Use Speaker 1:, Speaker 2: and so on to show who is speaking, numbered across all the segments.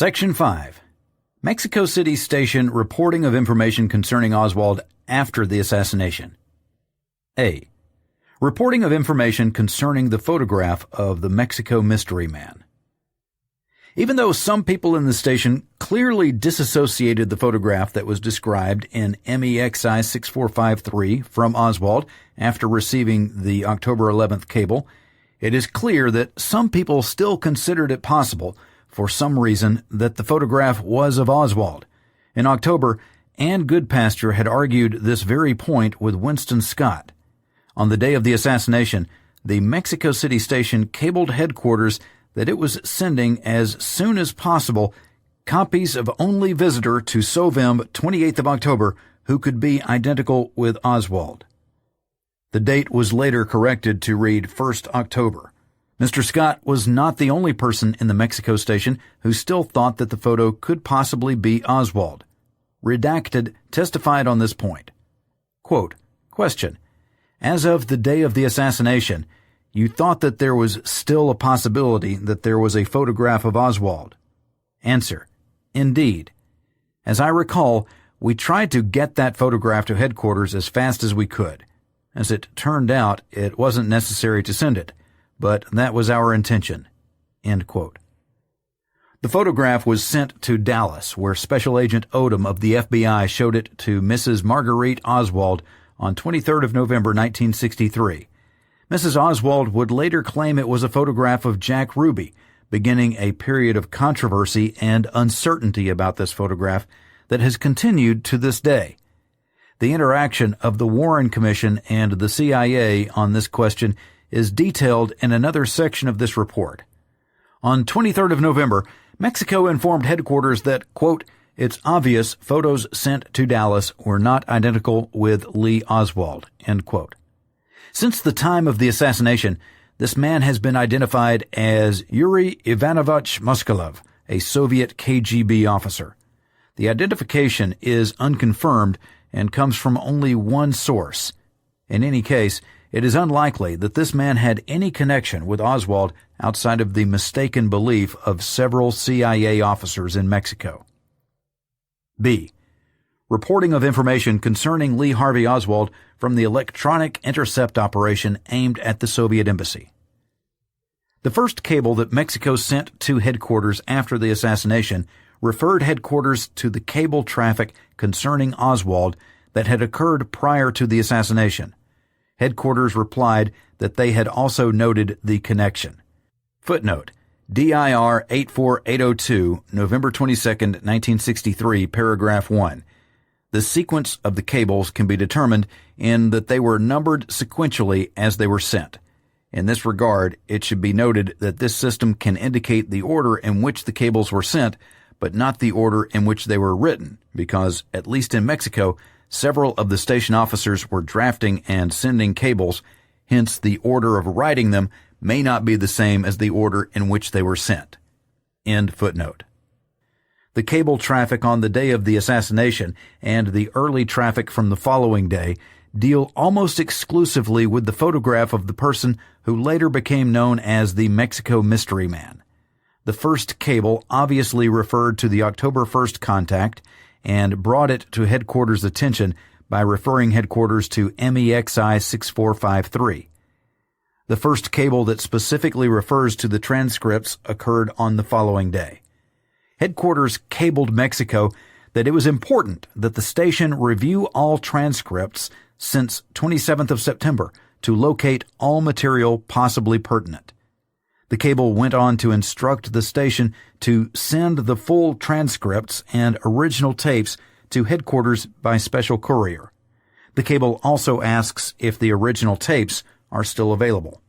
Speaker 1: Section 5. Mexico City Station reporting of information concerning Oswald after the assassination. A. Reporting of information concerning the photograph of the Mexico Mystery Man. Even though some people in the station clearly disassociated the photograph that was described in MEXI 6453 from Oswald after receiving the October 11th cable, it is clear that some people still considered it possible, for some reason, that the photograph was of Oswald. In October, Ann Goodpasture had argued this very point with Winston Scott. On the day of the assassination, the Mexico City Station cabled headquarters that it was sending as soon as possible copies of only visitor to Sovim 28th of October who could be identical with Oswald. The date was later corrected to read 1st October. Mr. Scott was not the only person in the Mexico Station who still thought that the photo could possibly be Oswald. Redacted testified on this point. Quote, Question. As of the day of the assassination, you thought that there was still a possibility that there was a photograph of Oswald? Answer. Indeed. As I recall, we tried to get that photograph to headquarters as fast as we could. As it turned out, it wasn't necessary to send it, but that was our intention. End quote. The photograph was sent to Dallas, where Special Agent Odom of the FBI showed it to Mrs. Marguerite Oswald on 23rd of November 1963. Mrs. Oswald would later claim it was a photograph of Jack Ruby, beginning a period of controversy and uncertainty about this photograph that has continued to this day. The interaction of the Warren Commission and the CIA on this question is detailed in another section of this report. On 23rd of November, Mexico informed headquarters that, quote, it's obvious photos sent to Dallas were not identical with Lee Oswald, end quote. Since the time of the assassination, this man has been identified as Yuri Ivanovich Moskalev, a Soviet KGB officer. The identification is unconfirmed and comes from only one source. In any case, it is unlikely that this man had any connection with Oswald outside of the mistaken belief of several CIA officers in Mexico. B. Reporting of information concerning Lee Harvey Oswald from the electronic intercept operation aimed at the Soviet embassy. The first cable that Mexico sent to headquarters after the assassination referred headquarters to the cable traffic concerning Oswald that had occurred prior to the assassination. Headquarters replied that they had also noted the connection. Footnote: DIR 84802, November 22, 1963, paragraph 1. The sequence of the cables can be determined in that they were numbered sequentially as they were sent. In this regard, it should be noted that this system can indicate the order in which the cables were sent, but not the order in which they were written, because, at least in Mexico, several of the station officers were drafting and sending cables, hence the order of writing them may not be the same as the order in which they were sent. End footnote. The cable traffic on the day of the assassination and the early traffic from the following day deal almost exclusively with the photograph of the person who later became known as the Mexico Mystery Man. The first cable obviously referred to the October 1st contact and brought it to headquarters' attention by referring headquarters to MEXI 6453. The first cable that specifically refers to the transcripts occurred on the following day. Headquarters cabled Mexico that it was important that the station review all transcripts since 27th of September to locate all material possibly pertinent. The cable went on to instruct the station to send the full transcripts and original tapes to headquarters by special courier. The cable also asks if the original tapes are still available.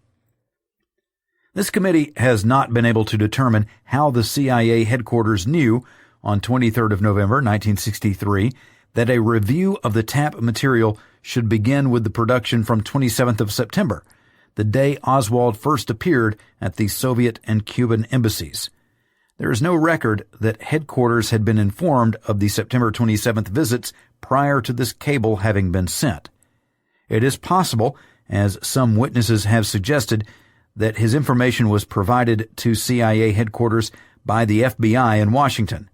Speaker 1: This committee has not been able to determine how the CIA headquarters knew, on 23rd of November 1963, that a review of the tap material should begin with the production from 27th of September, the day Oswald first appeared at the Soviet and Cuban embassies. There is no record that headquarters had been informed of the September 27th visits prior to this cable having been sent. It is possible, as some witnesses have suggested, that his information was provided to CIA headquarters by the FBI in Washington.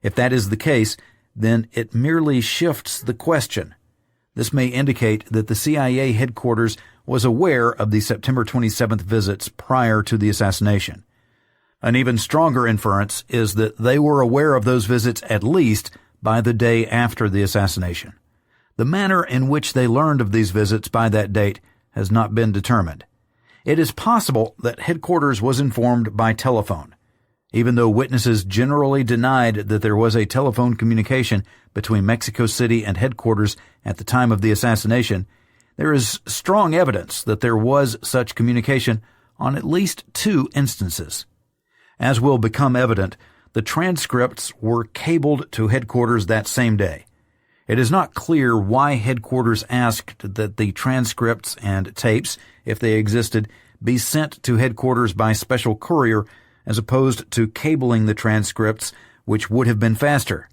Speaker 1: If that is the case, then it merely shifts the question. This may indicate that the CIA headquarters was aware of the September 27th visits prior to the assassination. An even stronger inference is that they were aware of those visits at least by the day after the assassination. The manner in which they learned of these visits by that date has not been determined. It is possible that headquarters was informed by telephone. Even though witnesses generally denied that there was a telephone communication between Mexico City and headquarters at the time of the assassination, there is strong evidence that there was such communication on at least 2 instances. As will become evident, the transcripts were cabled to headquarters that same day. It is not clear why headquarters asked that the transcripts and tapes, if they existed, be sent to headquarters by special courier as opposed to cabling the transcripts, which would have been faster.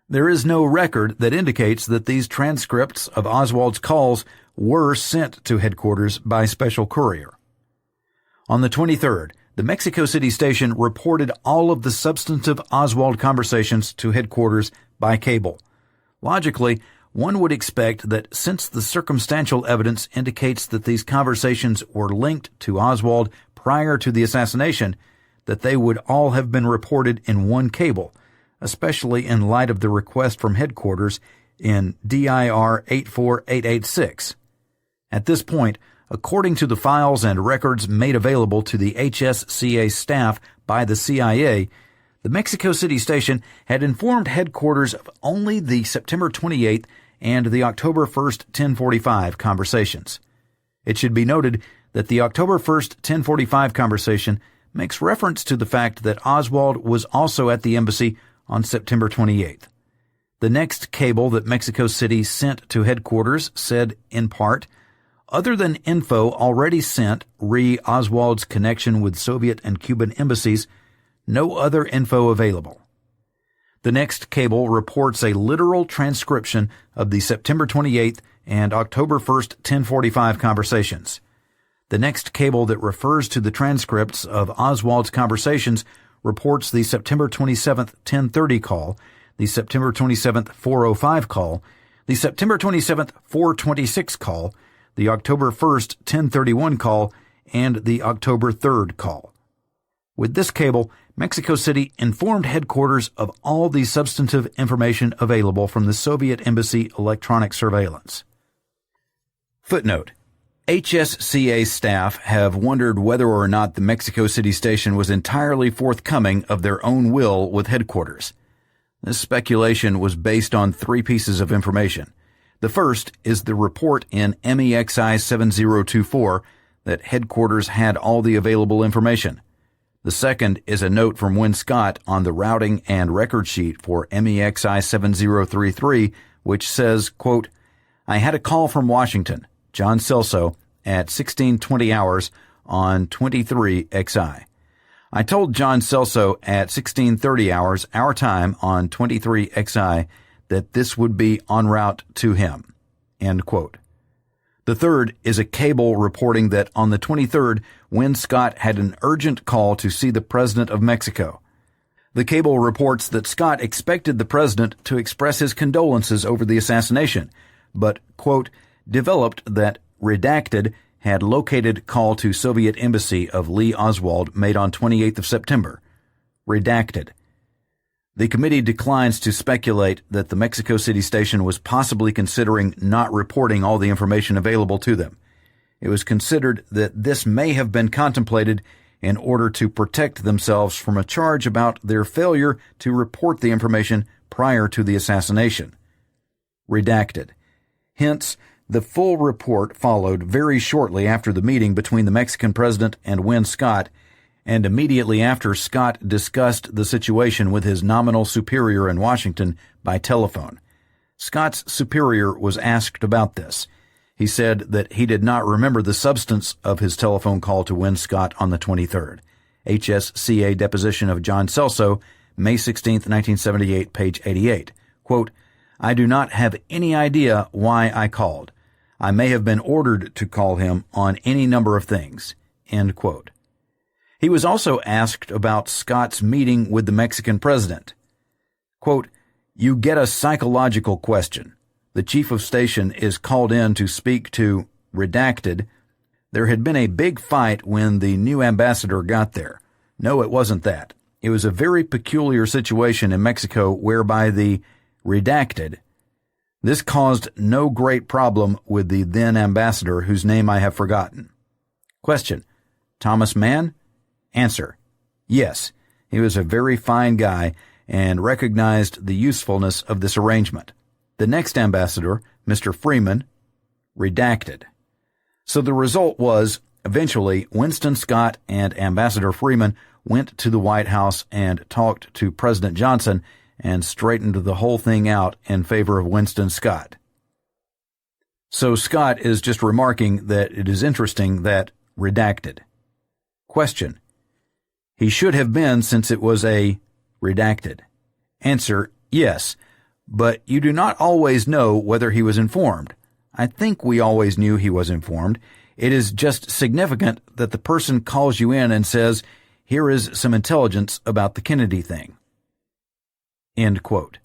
Speaker 1: There is no record that indicates that these transcripts of Oswald's calls were sent to headquarters by special courier. On the 23rd, the Mexico City station reported all of the substantive Oswald conversations to headquarters by cable. Logically, one would expect that since the circumstantial evidence indicates that these conversations were linked to Oswald prior to the assassination, that they would all have been reported in one cable, especially in light of the request from headquarters in DIR 84886. At this point, according to the files and records made available to the HSCA staff by the CIA, the Mexico City station had informed headquarters of only the September 28th and the October 1st 1045 conversations. It should be noted that the October 1st 1045 conversation makes reference to the fact that Oswald was also at the embassy on September 28th. The next cable that Mexico City sent to headquarters said, in part, "Other than info already sent re Oswald's connection with Soviet and Cuban embassies, no other info available." The next cable reports a literal transcription of the September 28th and October 1st 1045 conversations. The next cable that refers to the transcripts of Oswald's conversations reports the September 27th 1030 call, the September 27th 405 call, the September 27th 426 call, the October 1st 1031 call, and the October 3rd call. With this cable, Mexico City informed headquarters of all the substantive information available from the Soviet embassy electronic surveillance. Footnote: HSCA staff have wondered whether or not the Mexico City station was entirely forthcoming of their own will with headquarters. This speculation was based on 3 pieces of information. The first is the report in MEXI 7024 that headquarters had all the available information. The second is a note from Win Scott on the routing and record sheet for MEXI 7033, which says, quote, "I had a call from Washington, John Celso, at 1620 hours on 23XI. I told John Celso at 1630 hours our time on 23XI that this would be en route to him." End quote. The third is a cable reporting that on the 23rd, Win Scott had an urgent call to see the President of Mexico. The cable reports that Scott expected the President to express his condolences over the assassination, but, quote, developed that Redacted had located call to Soviet Embassy of Lee Oswald made on 28th of September. Redacted. The committee declines to speculate that the Mexico City station was possibly considering not reporting all the information available to them. It was considered that this may have been contemplated in order to protect themselves from a charge about their failure to report the information prior to the assassination. Redacted. Hence, the full report followed very shortly after the meeting between the Mexican president and Win Scott, and immediately after Scott discussed the situation with his nominal superior in Washington by telephone. Scott's superior was asked about this. He said that he did not remember the substance of his telephone call to Win Scott on the 23rd. HSCA deposition of John Celso, May 16, 1978, page 88. Quote, "I do not have any idea why I called. I may have been ordered to call him on any number of things." End quote. He was also asked about Scott's meeting with the Mexican president. Quote, "You get a psychological question. The chief of station is called in to speak to redacted. There had been a big fight when the new ambassador got there. No, it wasn't that. It was a very peculiar situation in Mexico whereby the redacted. This caused no great problem with the then ambassador whose name I have forgotten." Question, Thomas Mann? Answer, yes, he was a very fine guy and recognized the usefulness of this arrangement. The next ambassador, Mr. Freeman, redacted. So the result was, eventually, Winston Scott and Ambassador Freeman went to the White House and talked to President Johnson and straightened the whole thing out in favor of Winston Scott. So Scott is just remarking that it is interesting that redacted. Question, he should have been since it was a redacted. Answer, yes, but you do not always know whether he was informed. I think we always knew he was informed. It is just significant that the person calls you in and says, "Here is some intelligence about the Kennedy thing." End quote.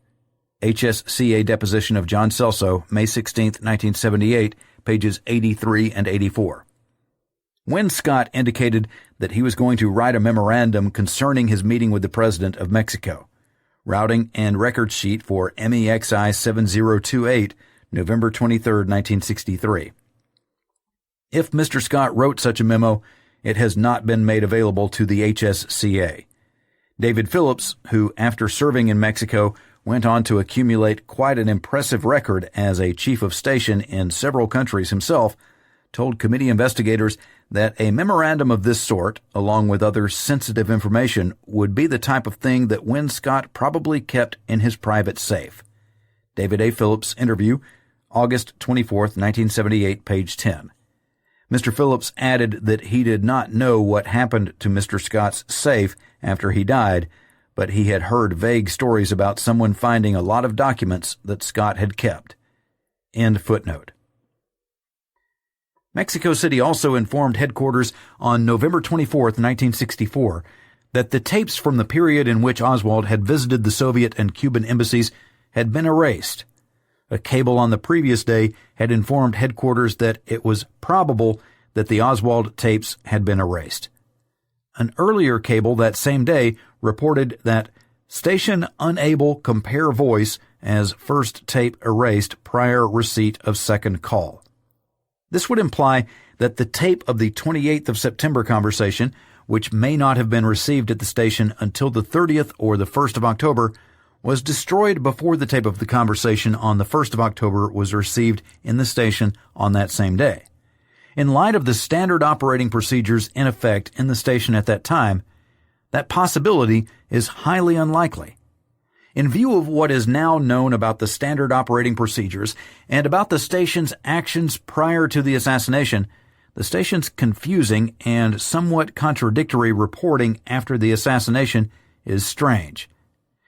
Speaker 1: HSCA deposition of John Celso, May 16, 1978, pages 83 and 84. When Scott indicated that he was going to write a memorandum concerning his meeting with the President of Mexico, routing and record sheet for MEXI 7028, November 23, 1963. If Mr. Scott wrote such a memo, it has not been made available to the HSCA. David Phillips, who, after serving in Mexico, went on to accumulate quite an impressive record as a chief of station in several countries himself, told committee investigators that a memorandum of this sort, along with other sensitive information, would be the type of thing that Win Scott probably kept in his private safe. David A. Phillips interview, August 24, 1978, page 10. Mr. Phillips added that he did not know what happened to Mr. Scott's safe after he died, but he had heard vague stories about someone finding a lot of documents that Scott had kept. End footnote. Mexico City also informed headquarters on November 24, 1964, that the tapes from the period in which Oswald had visited the Soviet and Cuban embassies had been erased. A cable on the previous day had informed headquarters that it was probable that the Oswald tapes had been erased. An earlier cable that same day reported that station unable compare voice as first tape erased prior receipt of second call. This would imply that the tape of the 28th of September conversation, which may not have been received at the station until the 30th or the 1st of October, was destroyed before the tape of the conversation on the 1st of October was received in the station on that same day. In light of the standard operating procedures in effect in the station at that time, that possibility is highly unlikely. In view of what is now known about the standard operating procedures and about the station's actions prior to the assassination, the station's confusing and somewhat contradictory reporting after the assassination is strange.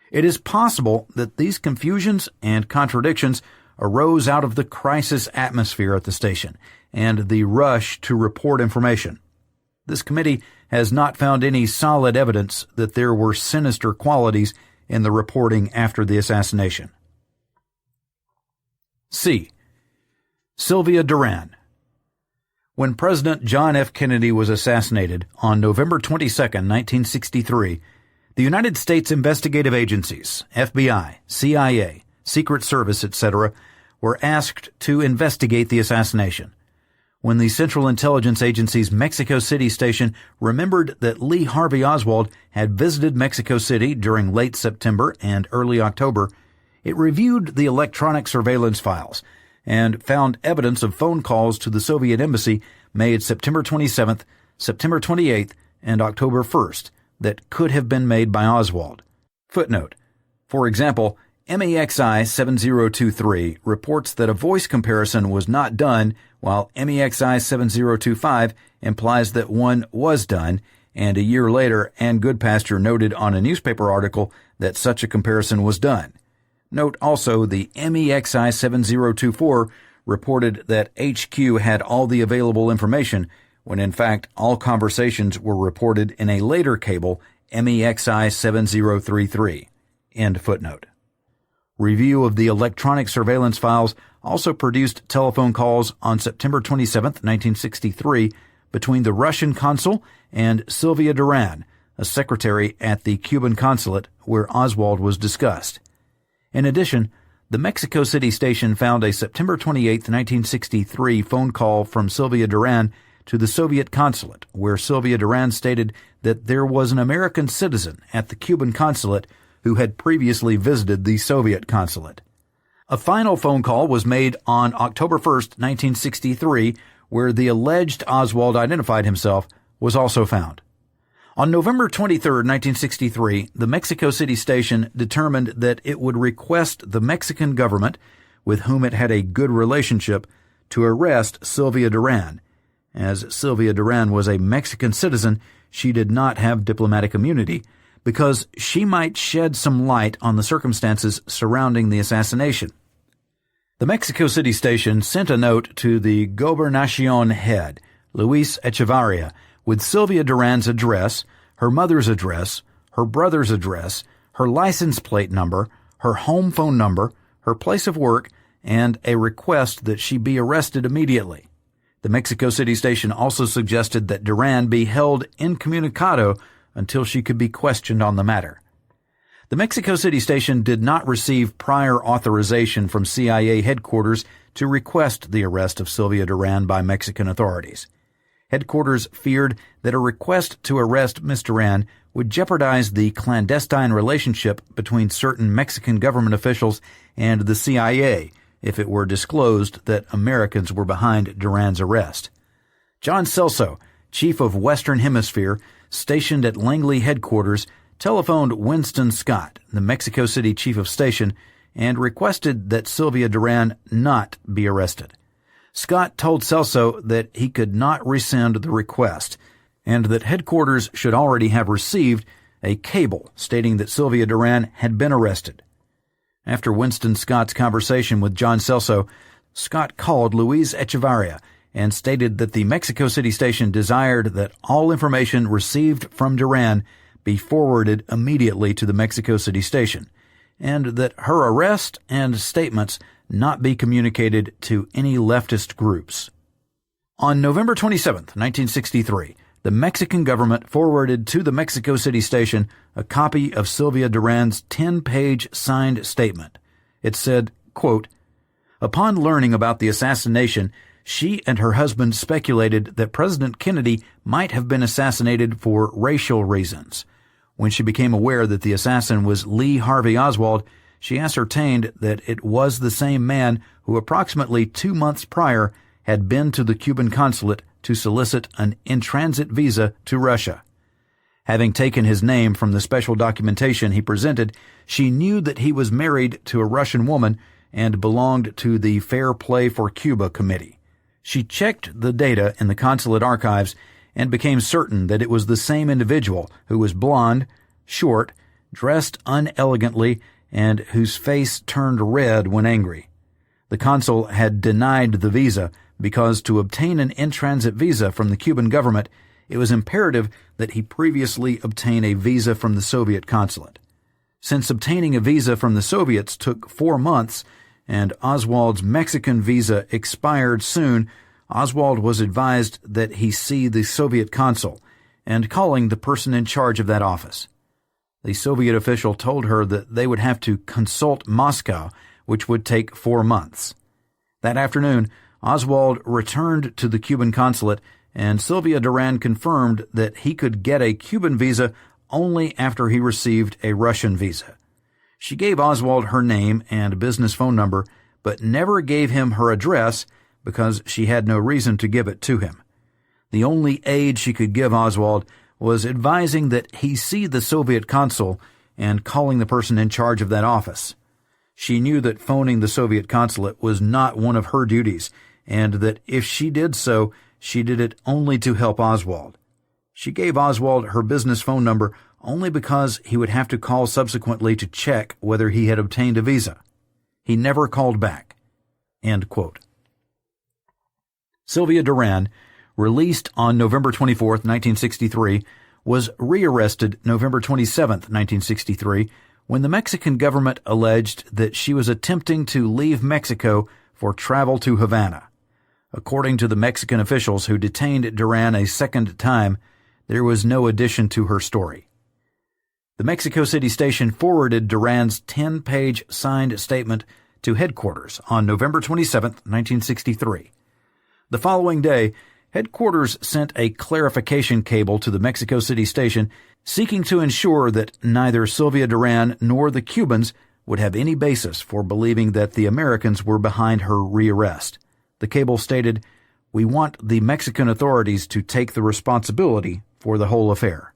Speaker 1: It is possible that these confusions and contradictions arose out of the crisis atmosphere at the station and the rush to report information. This committee has not found any solid evidence that there were sinister qualities in the reporting after the assassination. C. Sylvia Duran. When President John F. Kennedy was assassinated on November 22, 1963, the United States investigative agencies, FBI, CIA, Secret Service, etc., were asked to investigate the assassination. When the Central Intelligence Agency's Mexico City station remembered that Lee Harvey Oswald had visited Mexico City during late September and early October, it reviewed the electronic surveillance files and found evidence of phone calls to the Soviet embassy made September 27th, September 28th, and October 1st that could have been made by Oswald. Footnote. For example, MEXI 7023 reports that a voice comparison was not done, while MEXI 7025 implies that one was done, and a year later Ann Goodpasture noted on a newspaper article that such a comparison was done. Note also the MEXI 7024 reported that HQ had all the available information, when in fact all conversations were reported in a later cable, MEXI 7033. End footnote. Review of the electronic surveillance files also produced telephone calls on September 27, 1963, between the Russian consul and Sylvia Duran, a secretary at the Cuban consulate where Oswald was discussed. In addition, the Mexico City station found a September 28, 1963 phone call from Sylvia Duran to the Soviet consulate, where Sylvia Duran stated that there was an American citizen at the Cuban consulate who had previously visited the Soviet consulate. A final phone call was made on October 1, 1963, where the alleged Oswald identified himself was also found. On November 23, 1963, the Mexico City station determined that it would request the Mexican government, with whom it had a good relationship, to arrest Sylvia Duran. As Sylvia Duran was a Mexican citizen, she did not have diplomatic immunity, because she might shed some light on the circumstances surrounding the assassination. The Mexico City station sent a note to the Gobernacion head, Luis Echevarria, with Sylvia Duran's address, her mother's address, her brother's address, her license plate number, her home phone number, her place of work, and a request that she be arrested immediately. The Mexico City station also suggested that Duran be held incommunicado until she could be questioned on the matter. The Mexico City station did not receive prior authorization from CIA headquarters to request the arrest of Sylvia Duran by Mexican authorities. Headquarters feared that a request to arrest Ms. Duran would jeopardize the clandestine relationship between certain Mexican government officials and the CIA if it were disclosed that Americans were behind Duran's arrest. John Celso, chief of Western Hemisphere, stationed at Langley headquarters, telephoned Winston Scott, the Mexico City chief of station, and requested that Sylvia Duran not be arrested. Scott told Celso that he could not rescind the request, and that headquarters should already have received a cable stating that Sylvia Duran had been arrested. After Winston Scott's conversation with John Celso, Scott called Luis Echevarria and stated that the Mexico City station desired that all information received from Duran be forwarded immediately to the Mexico City station, and that her arrest and statements not be communicated to any leftist groups. On November 27, 1963, the Mexican government forwarded to the Mexico City station a copy of Sylvia Duran's 10-page signed statement. It said, quote, "Upon learning about the assassination, she and her husband speculated that President Kennedy might have been assassinated for racial reasons. When she became aware that the assassin was Lee Harvey Oswald, she ascertained that it was the same man who approximately 2 months prior had been to the Cuban consulate to solicit an in-transit visa to Russia. Having taken his name from the special documentation he presented, she knew that he was married to a Russian woman and belonged to the Fair Play for Cuba Committee. She checked the data in the consulate archives and became certain that it was the same individual who was blonde, short, dressed unelegantly, and whose face turned red when angry. The consul had denied the visa because to obtain an in-transit visa from the Cuban government, it was imperative that he previously obtain a visa from the Soviet consulate. Since obtaining a visa from the Soviets took 4 months, and Oswald's Mexican visa expired soon, Oswald was advised that he see the Soviet consul, and calling the person in charge of that office. The Soviet official told her that they would have to consult Moscow, which would take 4 months. That afternoon, Oswald returned to the Cuban consulate, and Sylvia Duran confirmed that he could get a Cuban visa only after he received a Russian visa. She gave Oswald her name and business phone number, but never gave him her address because she had no reason to give it to him. The only aid she could give Oswald was advising that he see the Soviet consul and calling the person in charge of that office. She knew that phoning the Soviet consulate was not one of her duties, and that if she did so, she did it only to help Oswald. She gave Oswald her business phone number only because he would have to call subsequently to check whether he had obtained a visa. He never called back." End quote. Sylvia Duran released on November 24, 1963, was rearrested November 27, 1963, when the Mexican government alleged that she was attempting to leave Mexico for travel to Havana. According to the Mexican officials who detained Duran a second time, there was no addition to her story. The Mexico City station forwarded Duran's 10-page signed statement to headquarters on November 27, 1963. The following day, headquarters sent a clarification cable to the Mexico City station seeking to ensure that neither Sylvia Duran nor the Cubans would have any basis for believing that the Americans were behind her rearrest. The cable stated, "We want the Mexican authorities to take the responsibility for the whole affair."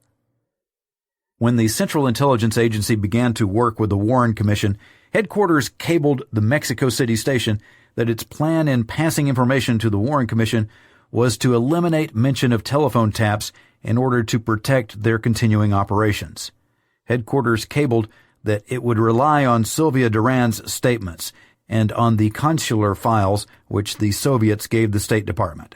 Speaker 1: When the Central Intelligence Agency began to work with the Warren Commission, headquarters cabled the Mexico City station that its plan in passing information to the Warren Commission was to eliminate mention of telephone taps in order to protect their continuing operations. Headquarters cabled that it would rely on Sylvia Duran's statements and on the consular files which the Soviets gave the State Department.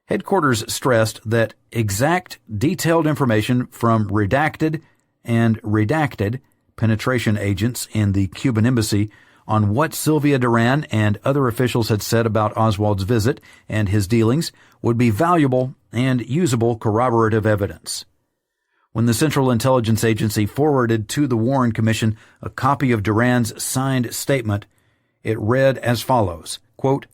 Speaker 1: Headquarters stressed that exact, detailed information from redacted and redacted penetration agents in the Cuban embassy on what Sylvia Duran and other officials had said about Oswald's visit and his dealings would be valuable and usable corroborative evidence. When the Central Intelligence Agency forwarded to the Warren Commission a copy of Duran's signed statement, it read as follows, quote,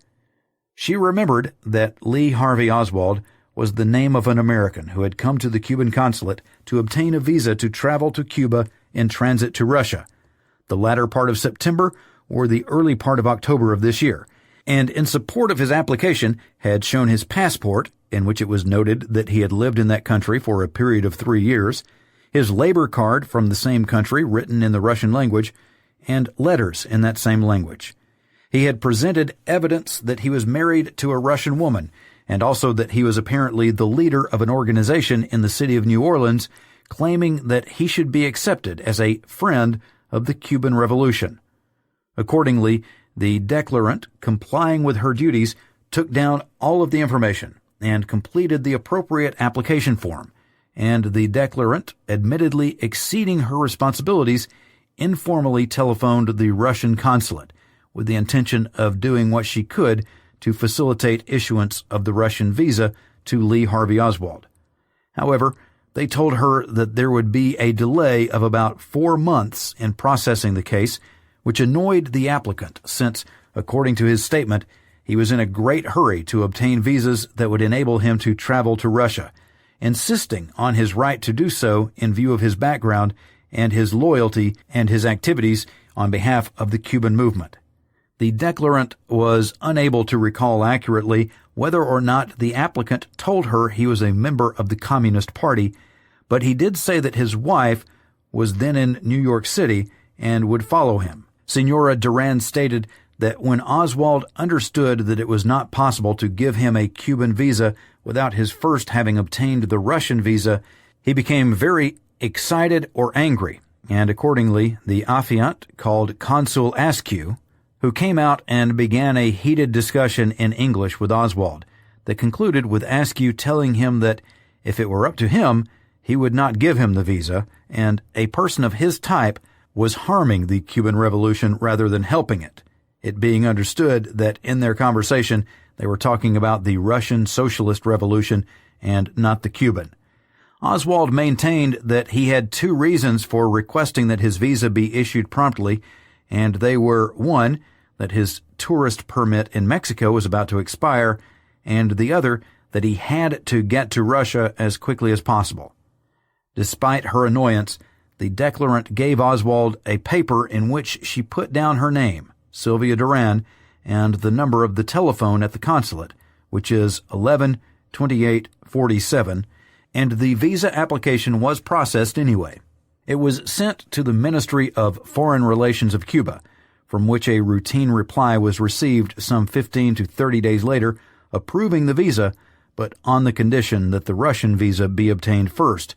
Speaker 1: "She remembered that Lee Harvey Oswald was the name of an American who had come to the Cuban consulate to obtain a visa to travel to Cuba in transit to Russia, the latter part of September or the early part of October of this year, and in support of his application had shown his passport, in which it was noted that he had lived in that country for a period of 3 years, his labor card from the same country written in the Russian language, and letters in that same language. He had presented evidence that he was married to a Russian woman, and also that he was apparently the leader of an organization in the city of New Orleans, claiming that he should be accepted as a friend of the Cuban Revolution. Accordingly, the declarant, complying with her duties, took down all of the information and completed the appropriate application form, and the declarant, admittedly exceeding her responsibilities, informally telephoned the Russian consulate with the intention of doing what she could to facilitate issuance of the Russian visa to Lee Harvey Oswald. However, they told her that there would be a delay of about 4 months in processing the case, which annoyed the applicant since, according to his statement, he was in a great hurry to obtain visas that would enable him to travel to Russia, insisting on his right to do so in view of his background and his loyalty and his activities on behalf of the Cuban movement. The declarant was unable to recall accurately whether or not the applicant told her he was a member of the Communist Party, but he did say that his wife was then in New York City and would follow him. Senora Duran stated that when Oswald understood that it was not possible to give him a Cuban visa without his first having obtained the Russian visa, he became very excited or angry, and accordingly the affiant called Consul Askew, who came out and began a heated discussion in English with Oswald that concluded with Askew telling him that if it were up to him, he would not give him the visa, and a person of his type was harming the Cuban Revolution rather than helping it, it being understood that in their conversation they were talking about the Russian Socialist Revolution and not the Cuban. Oswald maintained that he had 2 reasons for requesting that his visa be issued promptly, and they were, 1, that his tourist permit in Mexico was about to expire, and the other, that he had to get to Russia as quickly as possible. Despite her annoyance, the declarant gave Oswald a paper in which she put down her name, Sylvia Duran, and the number of the telephone at the consulate, which is 11-28-47, and the visa application was processed anyway. It was sent to the Ministry of Foreign Relations of Cuba, from which a routine reply was received some 15 to 30 days later, approving the visa, but on the condition that the Russian visa be obtained first,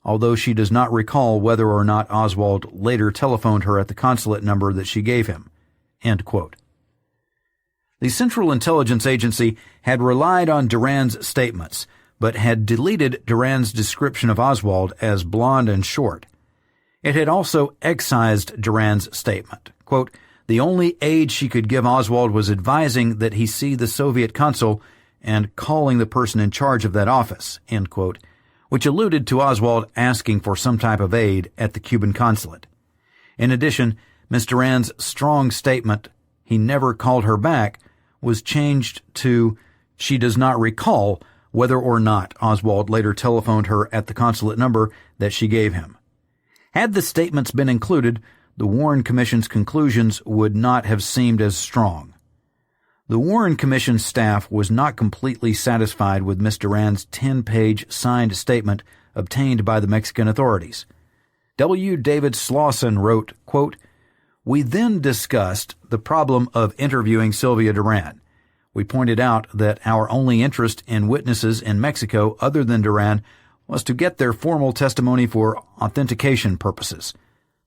Speaker 1: although she does not recall whether or not Oswald later telephoned her at the consulate number that she gave him." End quote. The Central Intelligence Agency had relied on Duran's statements, but had deleted Duran's description of Oswald as blond and short. It had also excised Duran's statement. Quote, "The only aid she could give Oswald was advising that he see the Soviet consul and calling the person in charge of that office," end quote, which alluded to Oswald asking for some type of aid at the Cuban consulate. In addition, Ms. Duran's strong statement, "he never called her back," was changed to, "she does not recall whether or not Oswald later telephoned her at the consulate number that she gave him." Had the statements been included, the Warren Commission's conclusions would not have seemed as strong. The Warren Commission staff was not completely satisfied with Ms. Duran's 10-page signed statement obtained by the Mexican authorities. W. David Slauson wrote, quote, "We then discussed the problem of interviewing Sylvia Duran. We pointed out that our only interest in witnesses in Mexico other than Duran was to get their formal testimony for authentication purposes.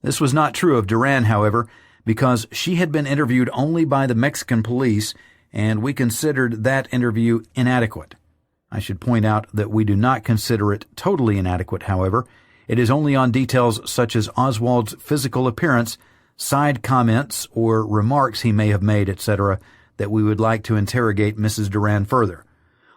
Speaker 1: This was not true of Duran, however, because she had been interviewed only by the Mexican police, and we considered that interview inadequate. I should point out that we do not consider it totally inadequate, however. It is only on details such as Oswald's physical appearance, side comments, or remarks he may have made, etc., that we would like to interrogate Mrs. Duran further.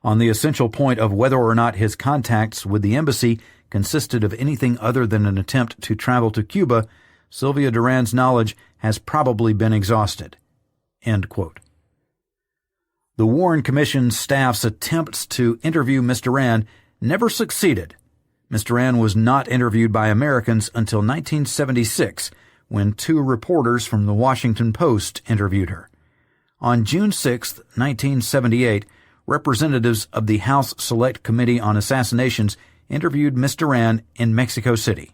Speaker 1: On the essential point of whether or not his contacts with the embassy consisted of anything other than an attempt to travel to Cuba, Sylvia Duran's knowledge has probably been exhausted." End quote. The Warren Commission staff's attempts to interview Ms. Duran never succeeded. Ms. Duran was not interviewed by Americans until 1976, when two reporters from the Washington Post interviewed her. On June 6, 1978, representatives of the House Select Committee on Assassinations interviewed Ms. Duran in Mexico City.